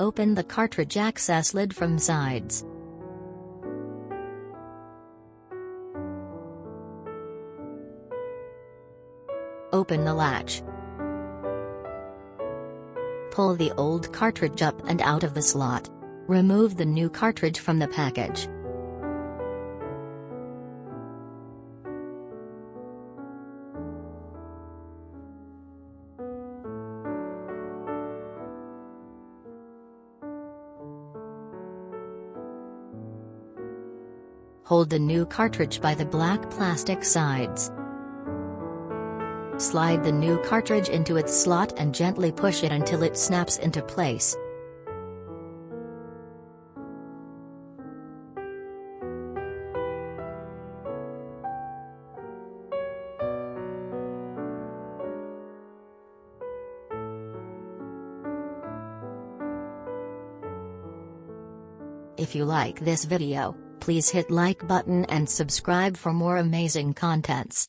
Open the cartridge access lid from sides. Open the latch. Pull the old cartridge up and out of the slot. Remove the new cartridge from the package. Hold the new cartridge by the black plastic sides. Slide the new cartridge into its slot and gently push it until it snaps into place. If you like this video, please hit like button and subscribe for more amazing contents.